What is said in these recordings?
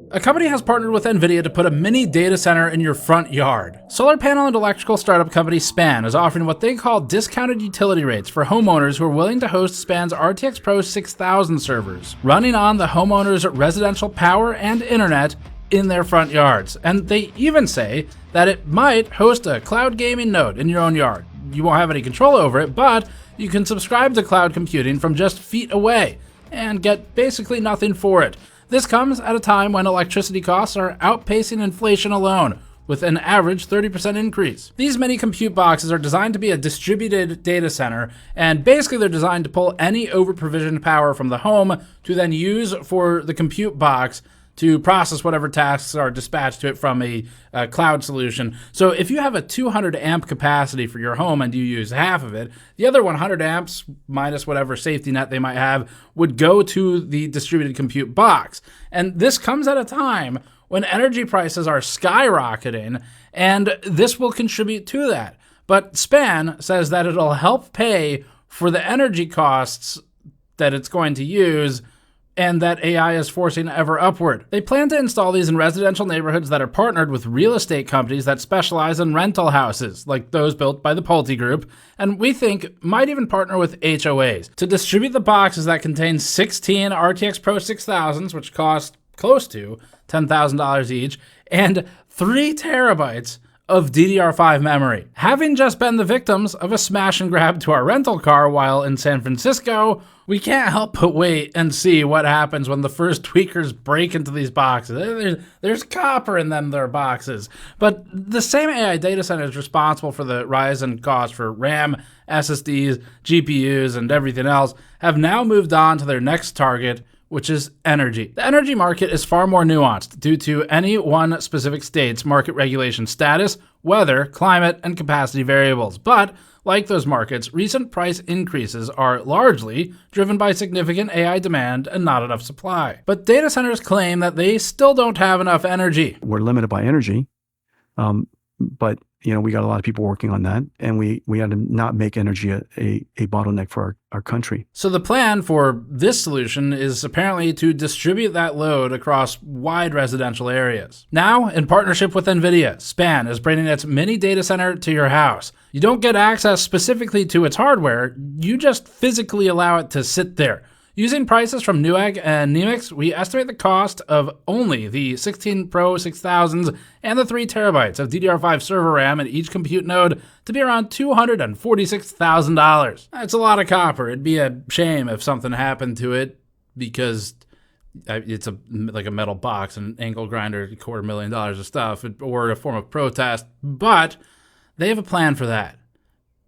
A company has partnered with NVIDIA to put a mini data center in your front yard. Solar panel and electrical startup company Span is offering what they call discounted utility rates for homeowners who are willing to host Span's RTX Pro 6000 servers, running on the homeowner's residential power and internet in their front yards. And they even say that it might host a cloud gaming node in your own yard. You won't have any control over it, but you can subscribe to cloud computing from just feet away and get basically nothing for it. This comes at a time when electricity costs are outpacing inflation alone, with an average 30% increase. These mini compute boxes are designed to be a distributed data center, and basically they're designed to pull any over-provisioned power from the home to then use for the compute box to process whatever tasks are dispatched to it from a cloud solution. So if you have a 200 amp capacity for your home and you use half of it, the other 100 amps minus whatever safety net they might have would go to the distributed compute box. And this comes at a time when energy prices are skyrocketing, and this will contribute to that. But Span says that it'll help pay for the energy costs that it's going to use, and that AI is forcing ever upward. They plan to install these in residential neighborhoods that are partnered with real estate companies that specialize in rental houses, like those built by the Pulte Group, and we think might even partner with HOAs to distribute the boxes that contain 16 RTX Pro 6000s, which cost close to $10,000 each, and 3 terabytes of DDR5 memory. Having just been the victims of a smash and grab to our rental car while in San Francisco, we can't help but wait and see what happens when the first tweakers break into these boxes. There's copper in them, their boxes. But the same AI data center is responsible for the rise in cost for RAM, SSDs, GPUs, and everything else, have now moved on to their next target, which is energy. The energy market is far more nuanced due to any one specific state's market regulation status, weather, climate, and capacity variables. But like those markets, recent price increases are largely driven by significant AI demand and not enough supply. But data centers claim that they still don't have enough energy. We're limited by energy, but we got a lot of people working on that, and we had to not make energy a bottleneck for our country. So the plan for this solution is apparently to distribute that load across wide residential areas. Now, in partnership with NVIDIA, Span is bringing its mini data center to your house. You don't get access specifically to its hardware, you just physically allow it to sit there. Using prices from Newegg and Nemix, we estimate the cost of only the 16 Pro 6000s and the 3 terabytes of DDR5 server RAM in each compute node to be around $246,000. That's a lot of copper. It'd be a shame if something happened to it because it's like a metal box, an angle grinder, $250,000 of stuff, or a form of protest, but they have a plan for that.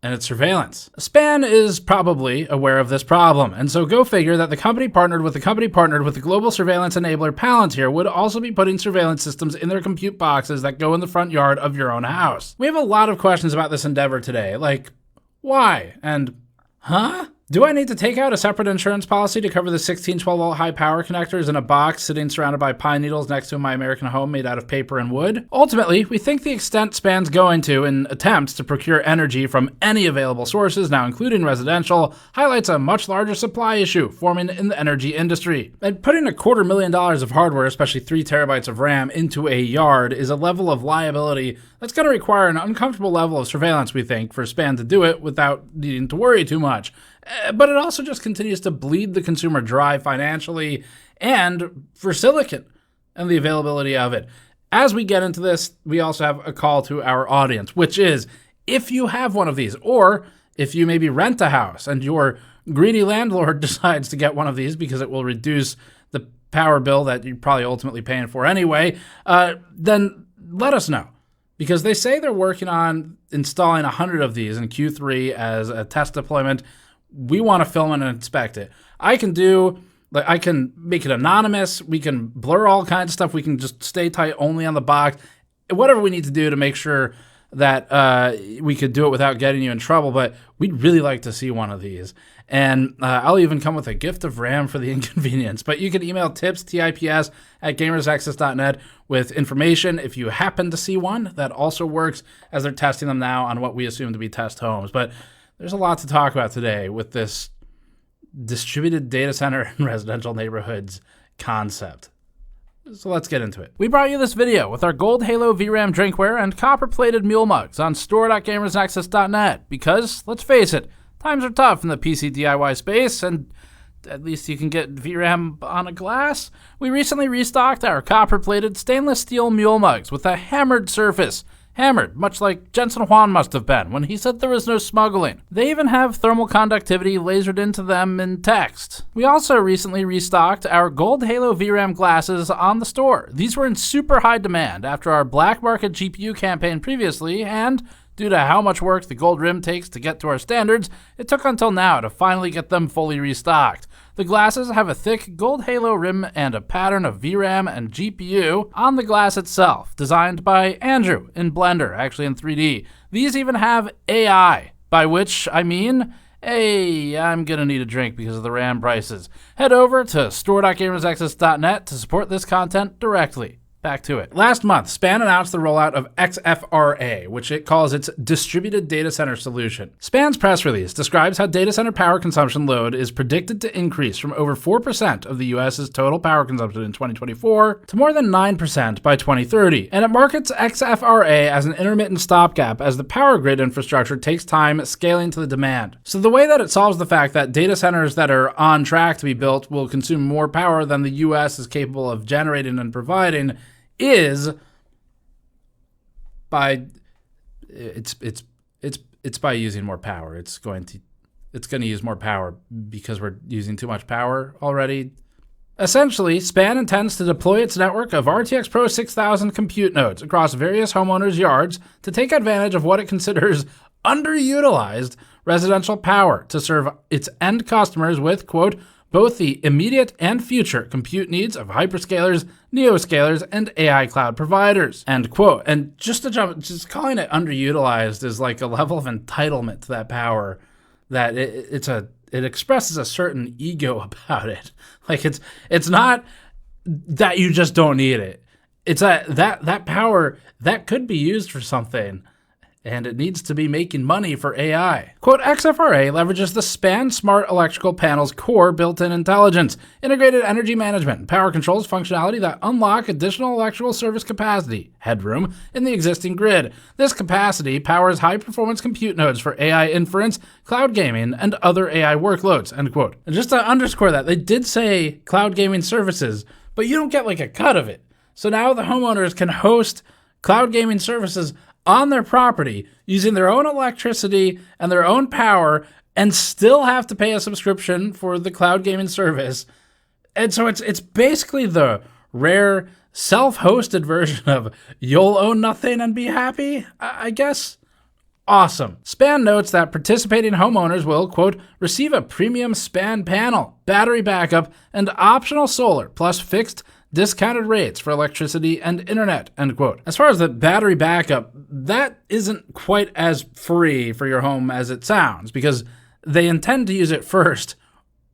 And it's surveillance. Span is probably aware of this problem, and so go figure that the company partnered with the global surveillance enabler Palantir would also be putting surveillance systems in their compute boxes that go in the front yard of your own house. We have a lot of questions about this endeavor today, like, why? And, huh? Do I need to take out a separate insurance policy to cover the 16 12-volt high power connectors in a box sitting surrounded by pine needles next to my American home made out of paper and wood? Ultimately, we think the extent Span's going to in attempts to procure energy from any available sources, now including residential, highlights a much larger supply issue forming in the energy industry. And putting $250,000 of hardware, especially 3 terabytes of RAM, into a yard is a level of liability that's going to require an uncomfortable level of surveillance, we think, for Span to do it without needing to worry too much. But it also just continues to bleed the consumer dry financially and for silicon and the availability of it. As we get into this, we also have a call to our audience, which is if you have one of these, or if you maybe rent a house and your greedy landlord decides to get one of these because it will reduce the power bill that you're probably ultimately paying for anyway, then let us know. Because they say they're working on installing 100 of these in Q3 as a test deployment. We want to film it and inspect it. I can make it anonymous. We can blur all kinds of stuff. We can just stay tight only on the box. Whatever we need to do to make sure that we could do it without getting you in trouble. But we'd really like to see one of these. And I'll even come with a gift of RAM for the inconvenience. But you can email tips, at GamersNexus.net with information if you happen to see one. That also works, as they're testing them now on what we assume to be test homes. But there's a lot to talk about today with this distributed data center in residential neighborhoods concept. So let's get into it. We brought you this video with our Gold Halo VRAM drinkware and copper-plated mule mugs on store.gamersnexus.net because, let's face it, times are tough in the PC DIY space, and at least you can get VRAM on a glass. We recently restocked our copper-plated stainless steel mule mugs with a hammered surface. Hammered, much like Jensen must have been when he said there was no smuggling. They even have thermal conductivity lasered into them in text. We also recently restocked our Gold Halo VRAM glasses on the store. These were in super high demand after our black market GPU campaign previously, and due to how much work the gold rim takes to get to our standards, it took until now to finally get them fully restocked. The glasses have a thick gold halo rim and a pattern of VRAM and GPU on the glass itself, designed by Andrew in Blender, actually in 3D. These even have AI, by which I mean, hey, I'm gonna need a drink because of the RAM prices. Head over to store.gamersnexus.net to support this content directly. Back to it. Last month, SPAN announced the rollout of XFRA, which it calls its Distributed Data Center Solution. SPAN's press release describes how data center power consumption load is predicted to increase from over 4% of the US's total power consumption in 2024 to more than 9% by 2030, and it markets XFRA as an intermittent stopgap as the power grid infrastructure takes time scaling to the demand. So the way that it solves the fact that data centers that are on track to be built will consume more power than the US is capable of generating and providing is by it's by using more power. It's going to use more power because we're using too much power already. Essentially, SPAN intends to deploy its network of RTX Pro 6000 compute nodes across various homeowners' yards to take advantage of what it considers underutilized residential power to serve its end customers with, quote, both the immediate and future compute needs of hyperscalers, neoscalers, and AI cloud providers, end quote. And just calling it underutilized is like a level of entitlement to that power that it expresses a certain ego about it. Like it's not that you just don't need it. It's that power that could be used for something, and it needs to be making money for AI. Quote, XFRA leverages the SPAN Smart Electrical Panel's core built-in intelligence, integrated energy management, and power controls functionality that unlock additional electrical service capacity, headroom, in the existing grid. This capacity powers high-performance compute nodes for AI inference, cloud gaming, and other AI workloads, end quote. And just to underscore that, they did say cloud gaming services, but you don't get like a cut of it. So now the homeowners can host cloud gaming services on their property using their own electricity and their own power and still have to pay a subscription for the cloud gaming service. And so it's basically the rare self-hosted version of you'll own nothing and be happy, I guess. Awesome. SPAN notes that participating homeowners will, quote, receive a premium SPAN panel, battery backup, and optional solar plus fixed discounted rates for electricity and internet, end quote. As far as the battery backup, that isn't quite as free for your home as it sounds because they intend to use it first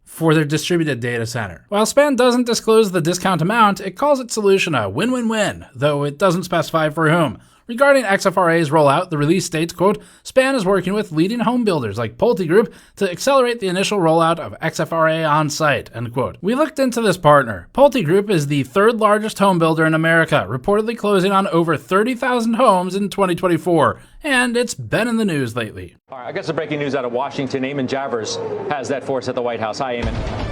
for their distributed data center. While SPAN doesn't disclose the discount amount, it calls its solution a win-win-win, though it doesn't specify for whom. Regarding XFRA's rollout, the release states, quote, SPAN is working with leading home builders like PulteGroup to accelerate the initial rollout of XFRA on site, end quote. We looked into this partner. PulteGroup is the third largest home builder in America, reportedly closing on over 30,000 homes in 2024, and it's been in the news lately. All right, I got some breaking news out of Washington. Eamon Javers has that for us at the White House. Hi, Eamon.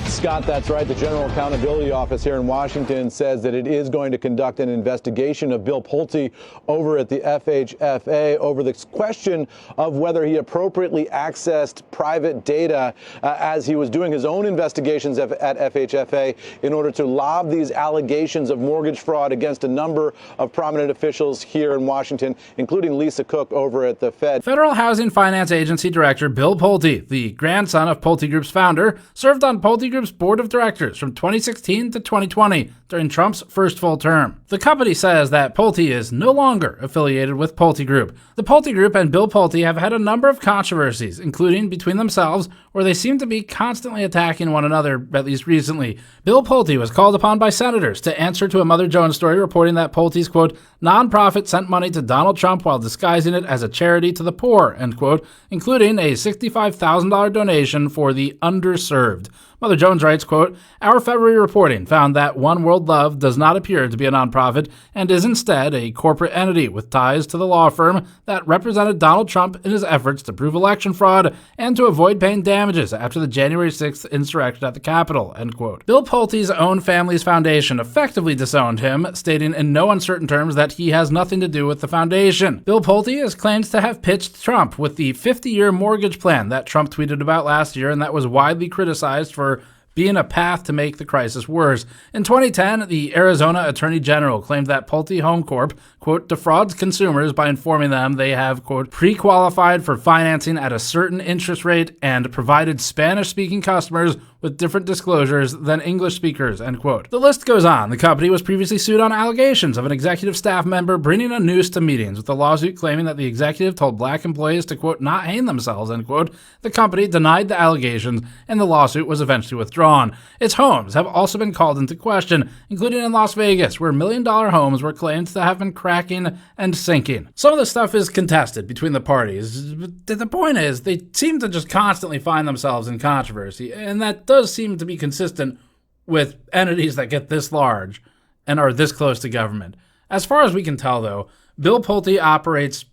Scott, that's right. The General Accountability Office here in Washington says that it is going to conduct an investigation of Bill Pulte over at the FHFA over the question of whether he appropriately accessed private data as he was doing his own investigations at FHFA in order to lob these allegations of mortgage fraud against a number of prominent officials here in Washington, including Lisa Cook over at the Fed. Federal Housing Finance Agency Director Bill Pulte, the grandson of PulteGroup's founder, served on PulteGroup's board of directors from 2016 to 2020 during Trump's first full term. The company says that Pulte is no longer affiliated with PulteGroup. The PulteGroup and Bill Pulte have had a number of controversies, including between themselves, where they seem to be constantly attacking one another, at least recently. Bill Pulte was called upon by senators to answer to a Mother Jones story reporting that Pulte's, quote, nonprofit sent money to Donald Trump while disguising it as a charity to the poor, end quote, including a $65,000 donation for the underserved. Mother Jones writes, quote, "Our February reporting found that One World Love does not appear to be a nonprofit and is instead a corporate entity with ties to the law firm that represented Donald Trump in his efforts to prove election fraud and to avoid paying damages after the January 6th insurrection at the Capitol," end quote. Bill Pulte's own family's foundation effectively disowned him, stating in no uncertain terms that he has nothing to do with the foundation. Bill Pulte is claimed to have pitched Trump with the 50-year mortgage plan that Trump tweeted about last year and that was widely criticized for being a path to make the crisis worse. In 2010, the Arizona Attorney General claimed that Pulte Home Corp, quote, defrauds consumers by informing them they have, quote, pre-qualified for financing at a certain interest rate and provided Spanish-speaking customers with different disclosures than English speakers, end quote. The list goes on. The company was previously sued on allegations of an executive staff member bringing a noose to meetings, with the lawsuit claiming that the executive told black employees to, quote, not hang themselves, end quote. The company denied the allegations, and the lawsuit was eventually withdrawn. Its homes have also been called into question, including in Las Vegas, where million-dollar homes were claimed to have been cracking and sinking. Some of the stuff is contested between the parties, but the point is they seem to just constantly find themselves in controversy, and that does seem to be consistent with entities that get this large and are this close to government. As far as we can tell, though, Bill Pulte operates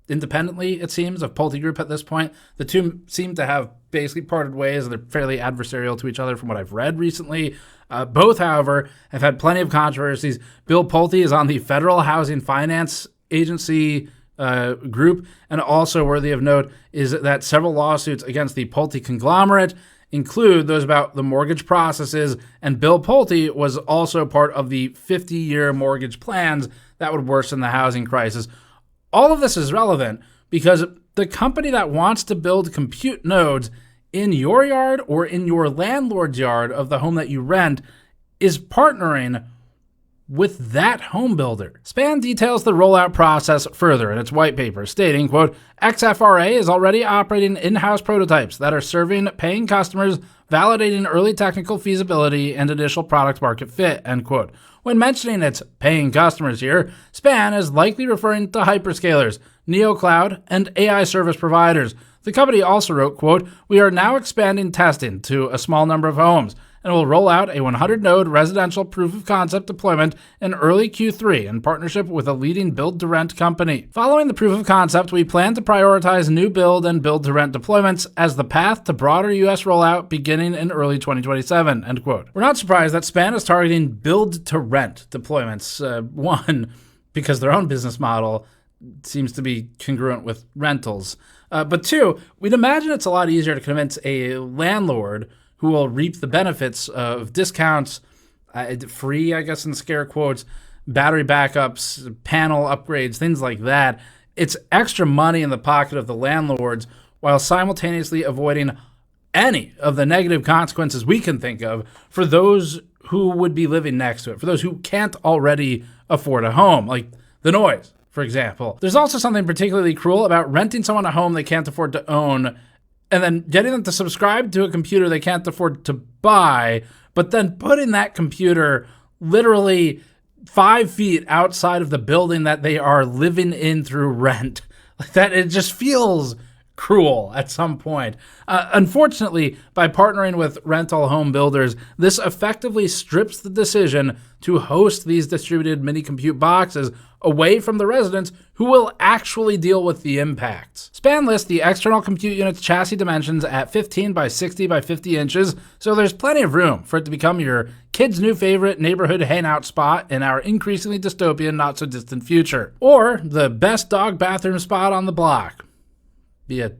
independently, it seems, of Pulte Group at this point. The two seem to have basically parted ways. They're fairly adversarial to each other from what I've read recently. Both, however, have had plenty of controversies. Bill Pulte is on the Federal Housing Finance Agency group, and also worthy of note is that several lawsuits against the Pulte conglomerate include those about the mortgage processes, and Bill Pulte was also part of the 50-year mortgage plans that would worsen the housing crisis. All of this is relevant because the company that wants to build compute nodes in your yard or in your landlord's yard of the home that you rent is partnering with that home builder. Span details the rollout process further in its white paper, stating, quote, XFRA is already operating in-house prototypes that are serving paying customers, validating early technical feasibility and initial product market fit, end quote. When mentioning its paying customers here, Span is likely referring to hyperscalers, neocloud, and AI service providers. The company also wrote, quote, we are now expanding testing to a small number of homes and will roll out a 100-node residential proof-of-concept deployment in early Q3 in partnership with a leading build-to-rent company. Following the proof-of-concept, we plan to prioritize new build and build-to-rent deployments as the path to broader U.S. rollout beginning in early 2027, end quote. We're not surprised that Span is targeting build-to-rent deployments. One, because their own business model seems to be congruent with rentals. But two, we'd imagine it's a lot easier to convince a landlord who will reap the benefits of discounts, free, I guess in scare quotes, battery backups, panel upgrades, things like that. It's extra money in the pocket of the landlords while simultaneously avoiding any of the negative consequences we can think of for those who would be living next to it, for those who can't already afford a home, like the noise, for example. There's also something particularly cruel about renting someone a home they can't afford to own and then getting them to subscribe to a computer they can't afford to buy, but then putting that computer literally 5 feet outside of the building that they are living in through rent. Like that, it just feels cruel at some point. Unfortunately, by partnering with rental home builders, this effectively strips the decision to host these distributed mini compute boxes away from the residents who will actually deal with the impacts. Span lists the external compute unit's chassis dimensions at 15 by 60 by 50 inches, so there's plenty of room for it to become your kid's new favorite neighborhood hangout spot in our increasingly dystopian, not-so-distant future. Or the best dog bathroom spot on the block. Be a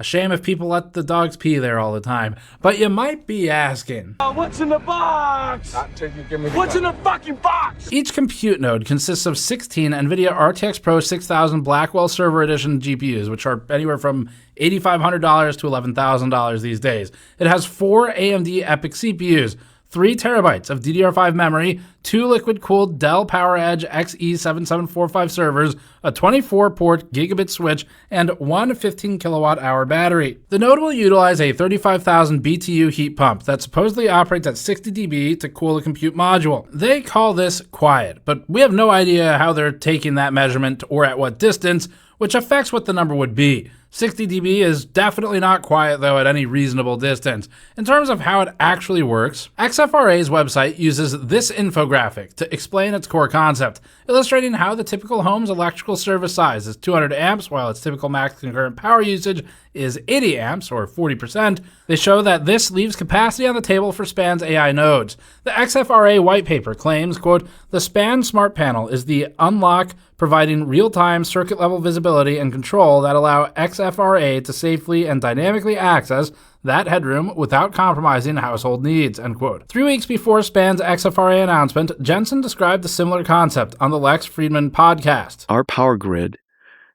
shame if people let the dogs pee there all the time. But you might be asking, what's in the box? What's in the fucking box? Each compute node consists of 16 NVIDIA RTX Pro 6000 Blackwell Server Edition GPUs, which are anywhere from $8,500 to $11,000 these days. It has 4 AMD EPYC CPUs, 3 terabytes of DDR5 memory, 2 liquid-cooled Dell PowerEdge XE7745 servers, a 24-port gigabit switch, and one 15-kilowatt-hour battery. The node will utilize a 35,000 BTU heat pump that supposedly operates at 60 dB to cool a compute module. They call this quiet, but we have no idea how they're taking that measurement or at what distance, which affects what the number would be. 60 dB is definitely not quiet, though, at any reasonable distance. In terms of how it actually works, XFRA's website uses this infographic to explain its core concept, illustrating how the typical home's electrical service size is 200 amps, while its typical max concurrent power usage is 80 amps, or 40%. They show that this leaves capacity on the table for SPAN's AI nodes. The XFRA white paper claims, quote, "The SPAN smart panel is the unlock providing real-time circuit-level visibility and control that allow XFRA to safely and dynamically access that headroom without compromising household needs," end quote. 3 weeks before SPAN's XFRA announcement, Jensen described a similar concept on the Lex Friedman podcast. Our power grid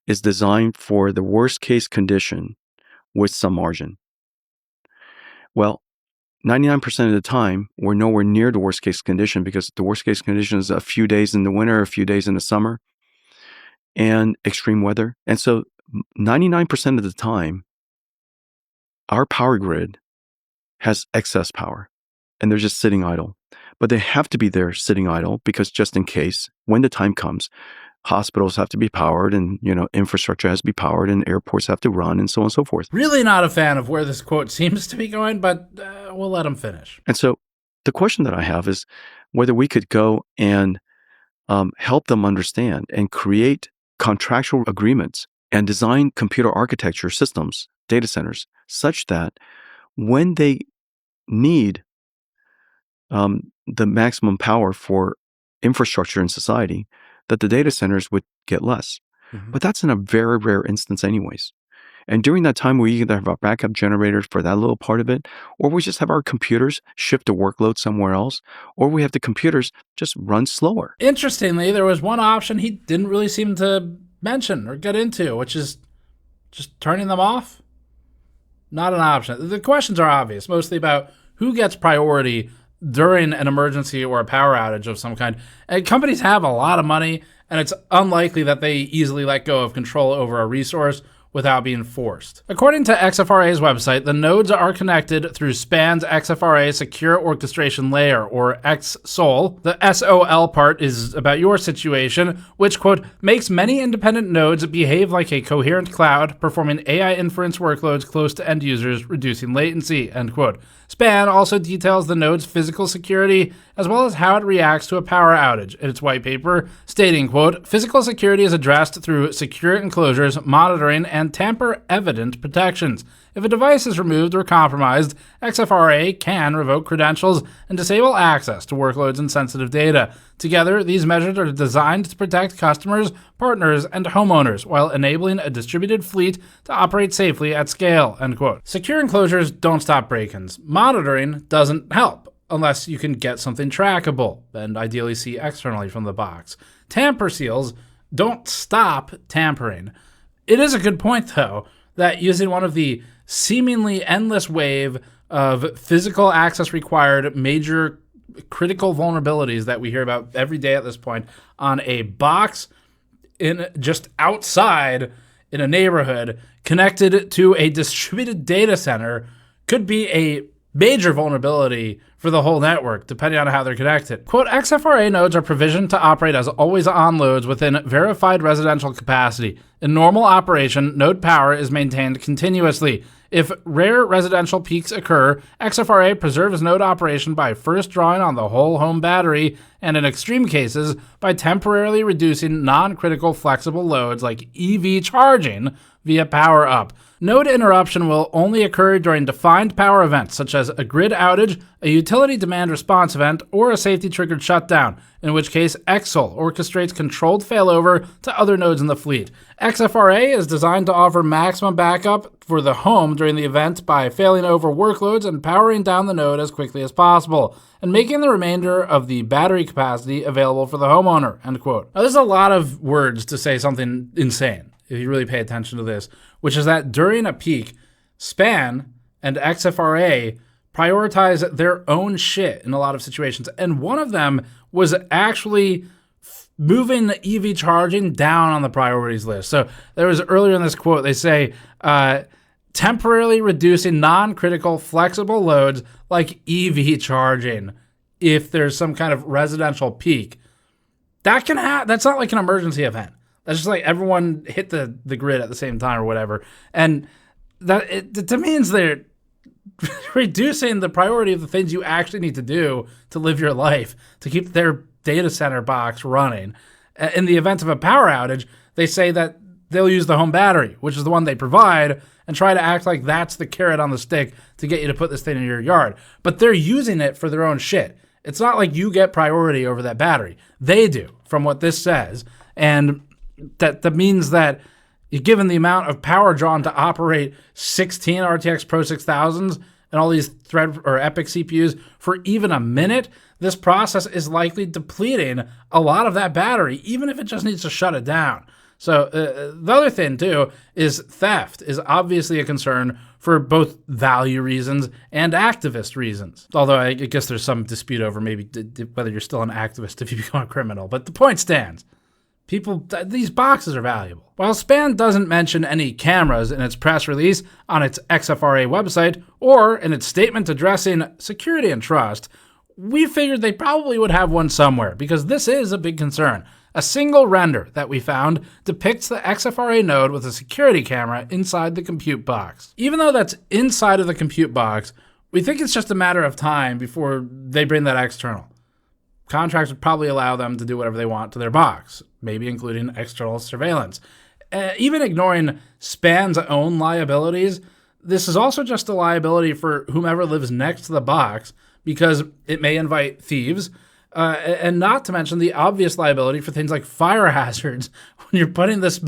is designed for the worst-case condition with some margin. Well, 99% of the time, we're nowhere near the worst-case condition because the worst-case condition is a few days in the winter, a few days in the summer, and extreme weather. And so 99% of the time, our power grid has excess power and they're just sitting idle. But they have to be there sitting idle because just in case, when the time comes, hospitals have to be powered and, infrastructure has to be powered and airports have to run and so on and so forth. Really not a fan of where this quote seems to be going, but we'll let him finish. And so the question that I have is whether we could go and help them understand and create contractual agreements and design computer architecture systems, data centers, such that when they need the maximum power for infrastructure in society, that the data centers would get less. Mm-hmm. But that's in a very rare instance anyways. And during that time, we either have a backup generator for that little part of it, or we just have our computers shift the workload somewhere else, or we have the computers just run slower. Interestingly, there was one option he didn't really seem to mention or get into, which is just turning them off. Not an option. The questions are obvious, mostly about who gets priority during an emergency or a power outage of some kind. And companies have a lot of money, and it's unlikely that they easily let go of control over a resource without being forced. According to XFRA's website, the nodes are connected through SPAN's XFRA Secure Orchestration Layer, or XSOL. The SOL part is about your situation, which, quote, "makes many independent nodes behave like a coherent cloud, performing AI inference workloads close to end users, reducing latency," end quote. SPAN also details the node's physical security, as well as how it reacts to a power outage in its white paper, stating, quote, "Physical security is addressed through secure enclosures, monitoring, and tamper-evident protections. If a device is removed or compromised, XFRA can revoke credentials and disable access to workloads and sensitive data. Together, these measures are designed to protect customers, partners, and homeowners while enabling a distributed fleet to operate safely at scale," end quote. Secure enclosures don't stop break-ins. Monitoring doesn't help, unless you can get something trackable and ideally see externally from the box. Tamper seals don't stop tampering. It is a good point, though, that using one of the seemingly endless wave of physical access required major critical vulnerabilities that we hear about every day at this point on a box in just outside in a neighborhood connected to a distributed data center could be a major vulnerability for the whole network, depending on how they're connected. Quote, "XFRA nodes are provisioned to operate as always-on loads within verified residential capacity. In normal operation, node power is maintained continuously. If rare residential peaks occur, XFRA preserves node operation by first drawing on the whole home battery, and in extreme cases, by temporarily reducing non-critical flexible loads like EV charging via power up. Node interruption will only occur during defined power events, such as a grid outage, a utility demand response event, or a safety-triggered shutdown, in which case XSOL orchestrates controlled failover to other nodes in the fleet. XFRA is designed to offer maximum backup for the home during the event by failing over workloads and powering down the node as quickly as possible, and making the remainder of the battery capacity available for the homeowner," end quote. Now, there's a lot of words to say something insane, if you really pay attention to this, which is that during a peak, SPAN and XFRA prioritize their own shit in a lot of situations. And one of them was actually moving the EV charging down on the priorities list. So there was earlier in this quote, they say, temporarily reducing non-critical flexible loads like EV charging if there's some kind of residential peak. That can happen. That's not like an emergency event. That's just like everyone hit the grid at the same time or whatever. And that means they're reducing the priority of the things you actually need to do to live your life, to keep their data center box running. In the event of a power outage, they say that they'll use the home battery, which is the one they provide, and try to act like that's the carrot on the stick to get you to put this thing in your yard. But they're using it for their own shit. It's not like you get priority over that battery. They do, from what this says. And that means that given the amount of power drawn to operate 16 RTX Pro 6000s and all these Thread or Epic CPUs for even a minute, this process is likely depleting a lot of that battery, even if it just needs to shut it down. So the other thing, too, is theft is obviously a concern for both value reasons and activist reasons. Although I guess there's some dispute over maybe whether you're still an activist if you become a criminal. But the point stands. These boxes are valuable. While SPAN doesn't mention any cameras in its press release, on its XFRA website, or in its statement addressing security and trust, we figured they probably would have one somewhere, because this is a big concern. A single render that we found depicts the XFRA node with a security camera inside the compute box. Even though that's inside of the compute box, we think it's just a matter of time before they bring that external. Contracts would probably allow them to do whatever they want to their box, maybe including external surveillance. Even ignoring SPAN's own liabilities, this is also just a liability for whomever lives next to the box, because it may invite thieves, and not to mention the obvious liability for things like fire hazards when you're putting this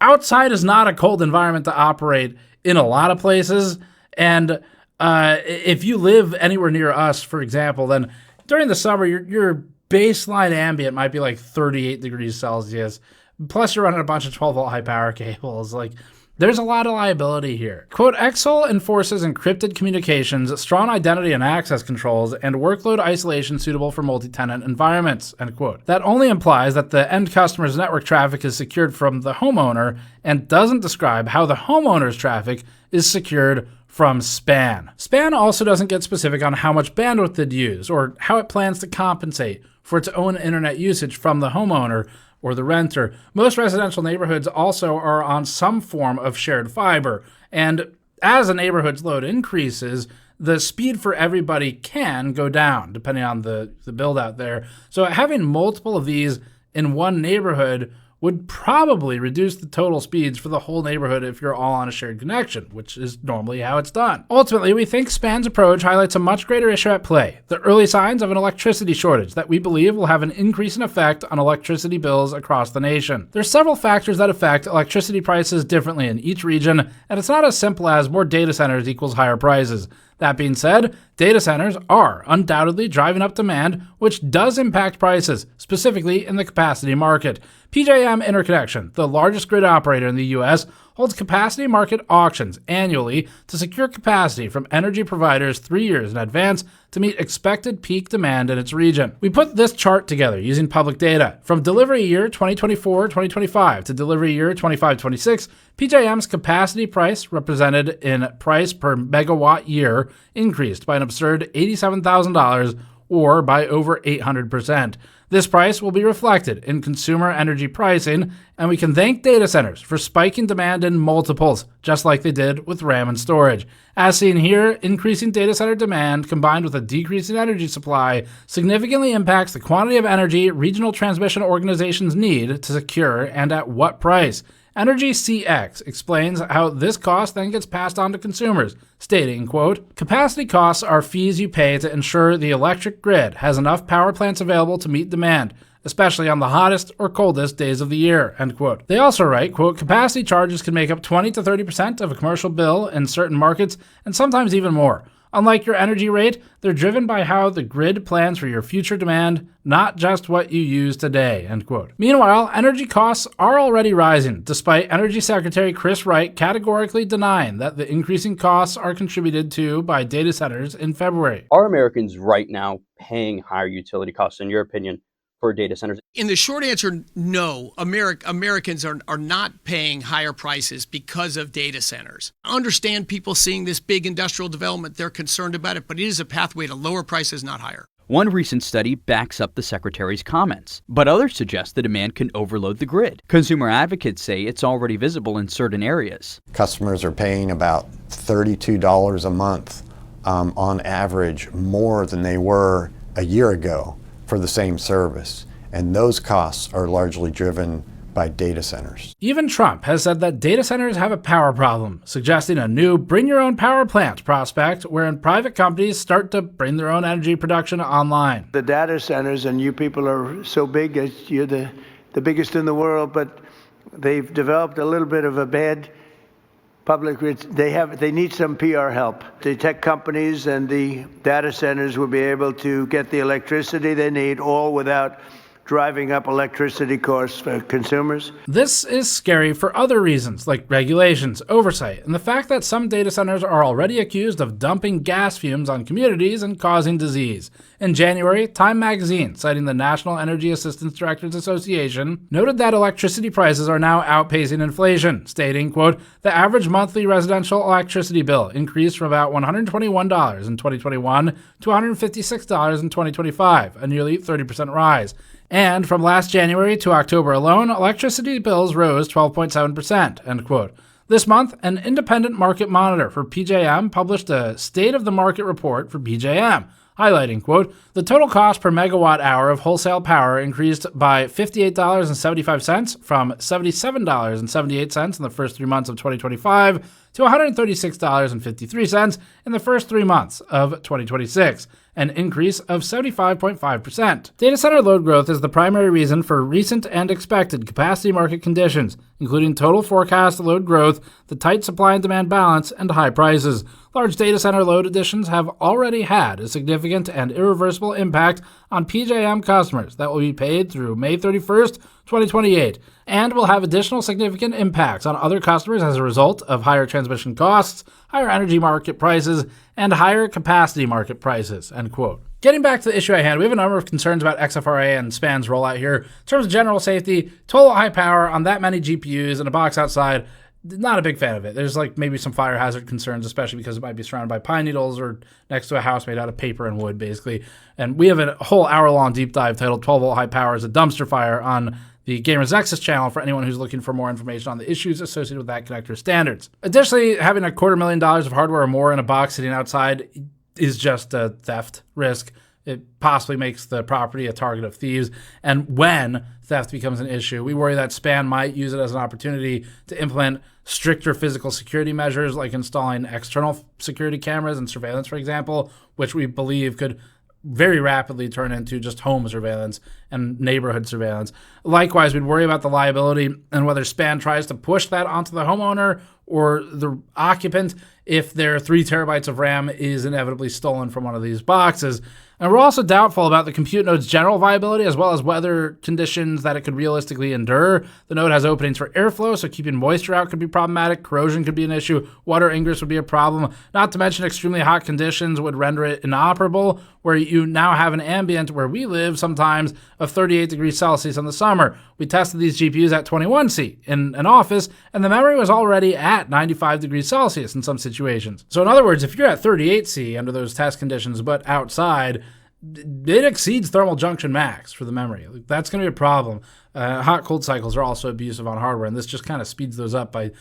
outside is not a cold environment to operate in a lot of places. And if you live anywhere near us, for example, then during the summer, your baseline ambient might be like 38 degrees Celsius. Plus you're running a bunch of 12-volt high power cables. There's a lot of liability here. Quote, XSOL enforces encrypted communications, strong identity and access controls, and workload isolation suitable for multi-tenant environments, end quote. That only implies that the end customer's network traffic is secured from the homeowner and doesn't describe how the homeowner's traffic is secured from SPAN. SPAN also doesn't get specific on how much bandwidth it uses or how it plans to compensate for its own internet usage from the homeowner or the renter. Most residential neighborhoods also are on some form of shared fiber, and as a neighborhood's load increases, the speed for everybody can go down, depending on the build out there. So having multiple of these in one neighborhood would probably reduce the total speeds for the whole neighborhood if you're all on a shared connection, which is normally how it's done. Ultimately, we think SPAN's approach highlights a much greater issue at play, the early signs of an electricity shortage that we believe will have an increasing effect on electricity bills across the nation. There's several factors that affect electricity prices differently in each region, and it's not as simple as more data centers equals higher prices. That being said, data centers are undoubtedly driving up demand, which does impact prices, specifically in the capacity market. PJM Interconnection, the largest grid operator in the U.S., holds capacity market auctions annually to secure capacity from energy providers 3 years in advance to meet expected peak demand in its region. We put this chart together using public data. From delivery year 2024-2025 to delivery year 25-26, PJM's capacity price, represented in price per megawatt year, increased by an absurd $87,000 or by over 800%. This price will be reflected in consumer energy pricing, and we can thank data centers for spiking demand in multiples, just like they did with RAM and storage. As seen here, increasing data center demand combined with a decrease in energy supply significantly impacts the quantity of energy regional transmission organizations need to secure and at what price. Energy CX explains how this cost then gets passed on to consumers, stating, quote, "Capacity costs are fees you pay to ensure the electric grid has enough power plants available to meet demand, especially on the hottest or coldest days of the year," end quote. They also write, quote, "Capacity charges can make up 20 to 30% of a commercial bill in certain markets, and sometimes even more. Unlike your energy rate, they're driven by how the grid plans for your future demand, not just what you use today," end quote. Meanwhile, energy costs are already rising, despite Energy Secretary Chris Wright categorically denying that the increasing costs are contributed to by data centers in February. Are Americans right now paying higher utility costs, in your opinion, for data centers? In the short answer, no. Americans are not paying higher prices because of data centers. I understand people seeing this big industrial development, they're concerned about it, but it is a pathway to lower prices, not higher. One recent study backs up the Secretary's comments, but others suggest the demand can overload the grid. Consumer advocates say it's already visible in certain areas. Customers are paying about $32 a month on average more than they were a year ago for the same service. And those costs are largely driven by data centers. Even Trump has said that data centers have a power problem, suggesting a new bring your own power plant prospect wherein private companies start to bring their own energy production online. The data centers, and you people are so big, as you're the biggest in the world, but they've developed a little bit of a bad public. They need some PR help. The tech companies and the data centers will be able to get the electricity they need, all without driving up electricity costs for consumers. This is scary for other reasons, like regulations, oversight, and the fact that some data centers are already accused of dumping gas fumes on communities and causing disease. In January, Time magazine, citing the National Energy Assistance Directors Association, noted that electricity prices are now outpacing inflation, stating, quote, the average monthly residential electricity bill increased from about $121 in 2021 to $156 in 2025, a nearly 30% rise. And from last January to October alone, electricity bills rose 12.7%, end quote. This month, an independent market monitor for PJM published a State of the Market report for PJM, highlighting, quote, the total cost per megawatt hour of wholesale power increased by $58.75 from $77.78 in the first 3 months of 2025 to $136.53 in the first 3 months of 2026, an increase of 75.5%. Data center load growth is the primary reason for recent and expected capacity market conditions, including total forecast load growth, the tight supply and demand balance, and high prices. Large data center load additions have already had a significant and irreversible impact on PJM customers that will be paid through May 31st, 2028, and will have additional significant impacts on other customers as a result of higher transmission costs, higher energy market prices, and higher capacity market prices, end quote. Getting back to the issue at hand, we have a number of concerns about XFRA and SPAN's rollout here. In terms of general safety, total high power on that many GPUs in a box outside, not a big fan of it. There's like maybe some fire hazard concerns, especially because it might be surrounded by pine needles or next to a house made out of paper and wood, basically. And we have a whole hour-long deep dive titled 12-volt high power is a dumpster fire on the GamersNexus channel for anyone who's looking for more information on the issues associated with that connector standards. Additionally, having $250,000 of hardware or more in a box sitting outside is just a theft risk. It possibly makes the property a target of thieves. And when theft becomes an issue, we worry that SPAN might use it as an opportunity to implement stricter physical security measures, like installing external security cameras and surveillance, for example, which we believe could very rapidly turn into just home surveillance and neighborhood surveillance. Likewise, we'd worry about the liability and whether SPAN tries to push that onto the homeowner or the occupant if their 3 terabytes of RAM is inevitably stolen from one of these boxes. And we're also doubtful about the compute node's general viability as well as weather conditions that it could realistically endure. The node has openings for airflow, so keeping moisture out could be problematic. Corrosion could be an issue. Water ingress would be a problem. Not to mention extremely hot conditions would render it inoperable, where you now have an ambient where we live sometimes of 38 degrees Celsius in the summer. We tested these GPUs at 21C in an office, and the memory was already at 95 degrees Celsius in some situations. So in other words, if you're at 38C under those test conditions, but outside, it exceeds thermal junction max for the memory. That's going to be a problem. Hot-cold cycles are also abusive on hardware, and this just kind of speeds those up by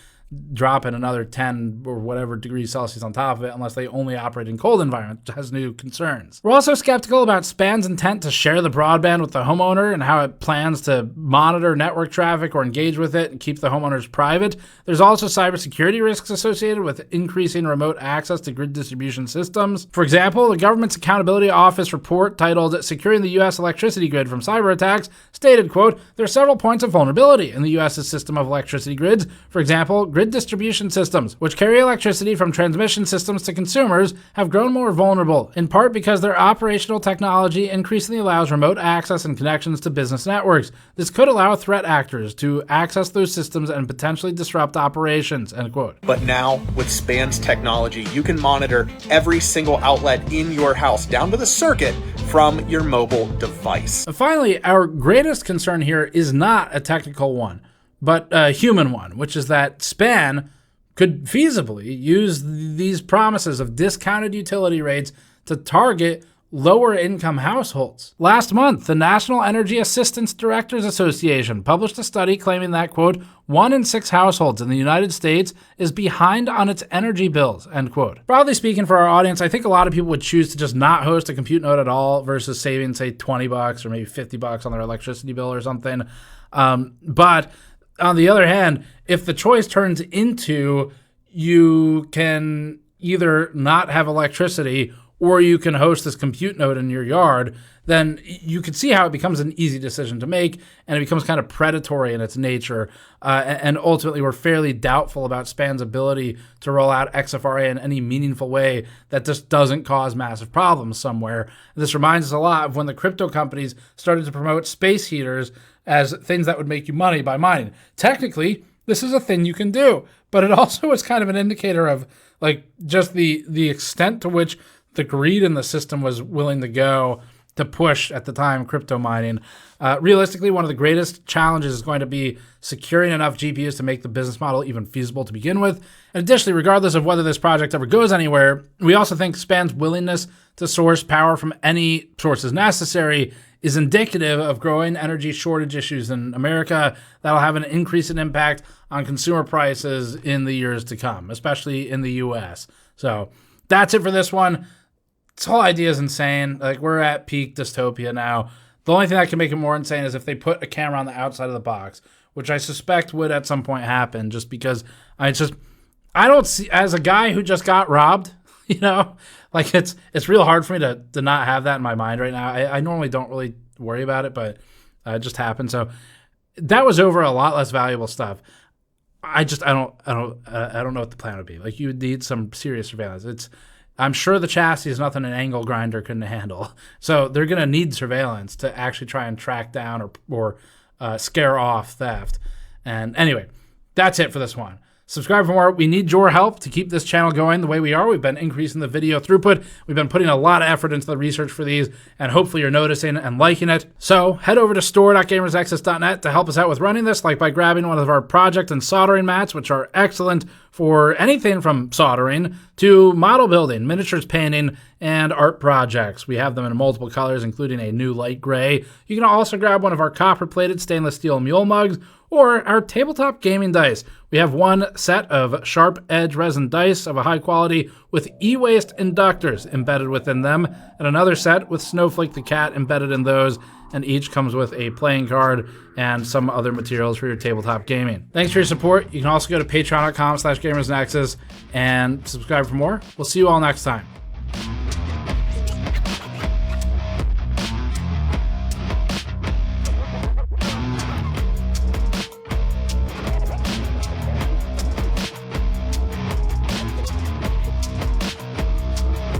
dropping another 10 or whatever degrees Celsius on top of it, unless they only operate in cold environments, which has new concerns. We're also skeptical about SPAN's intent to share the broadband with the homeowner and how it plans to monitor network traffic or engage with it and keep the homeowners private. There's also cybersecurity risks associated with increasing remote access to grid distribution systems. For example, the government's Accountability Office report titled Securing the U.S. Electricity Grid from Cyber Attacks stated, quote, there are several points of vulnerability in the U.S.'s system of electricity grids. For example, grid distribution systems, which carry electricity from transmission systems to consumers, have grown more vulnerable, in part because their operational technology increasingly allows remote access and connections to business networks. This could allow threat actors to access those systems and potentially disrupt operations, end quote. But now, with SPAN's technology, you can monitor every single outlet in your house, down to the circuit, from your mobile device. And finally, our greatest concern here is not a technical one, but a human one, which is that SPAN could feasibly use these promises of discounted utility rates to target lower income households. Last month, the National Energy Assistance Directors Association published a study claiming that, quote, 1 in 6 households in the United States is behind on its energy bills, end quote. Broadly speaking, for our audience, I think a lot of people would choose to just not host a compute node at all versus saving, say, $20 or maybe $50 on their electricity bill or something. But on the other hand, if the choice turns into you can either not have electricity or you can host this compute node in your yard, then you can see how it becomes an easy decision to make, and it becomes kind of predatory in its nature. And ultimately, we're fairly doubtful about Span's ability to roll out XFRA in any meaningful way that just doesn't cause massive problems somewhere. This reminds us a lot of when the crypto companies started to promote space heaters as things that would make you money by mining. Technically, this is a thing you can do, but it also is kind of an indicator of like just the extent to which the greed in the system was willing to go to push at the time crypto mining. Realistically, one of the greatest challenges is going to be securing enough GPUs to make the business model even feasible to begin with. And additionally, regardless of whether this project ever goes anywhere, we also think Span's willingness to source power from any sources necessary is indicative of growing energy shortage issues in America that'll have an increasing impact on consumer prices in the years to come, especially in the US. So that's it for this one. This whole idea is insane. Like, we're at peak dystopia now. The only thing that can make it more insane is if they put a camera on the outside of the box, which I suspect would at some point happen, just because I don't see, as a guy who just got robbed, you know, like it's real hard for me to not have that in my mind right now. I normally don't really worry about it, but it just happened. So that was over a lot less valuable stuff. I don't know what the plan would be. Like, you would need some serious surveillance. I'm sure the chassis is nothing an angle grinder couldn't handle. So they're going to need surveillance to actually try and track down or scare off theft. And anyway, that's it for this one. Subscribe for more. We need your help to keep this channel going the way we are. We've been increasing the video throughput. We've been putting a lot of effort into the research for these, and hopefully you're noticing and liking it. So head over to store.gamersnexus.net to help us out with running this, like by grabbing one of our project and soldering mats, which are excellent for anything from soldering to model building, miniatures painting, and art projects. We have them in multiple colors, including a new light gray. You can also grab one of our copper-plated stainless steel mule mugs or our tabletop gaming dice. We have one set of sharp edge resin dice of a high quality with e-waste inductors embedded within them, and another set with Snowflake the cat embedded in those, and each comes with a playing card and some other materials for your tabletop gaming. Thanks for your support. You can also go to patreon.com/GamersNexus and subscribe for more. We'll see you all next time.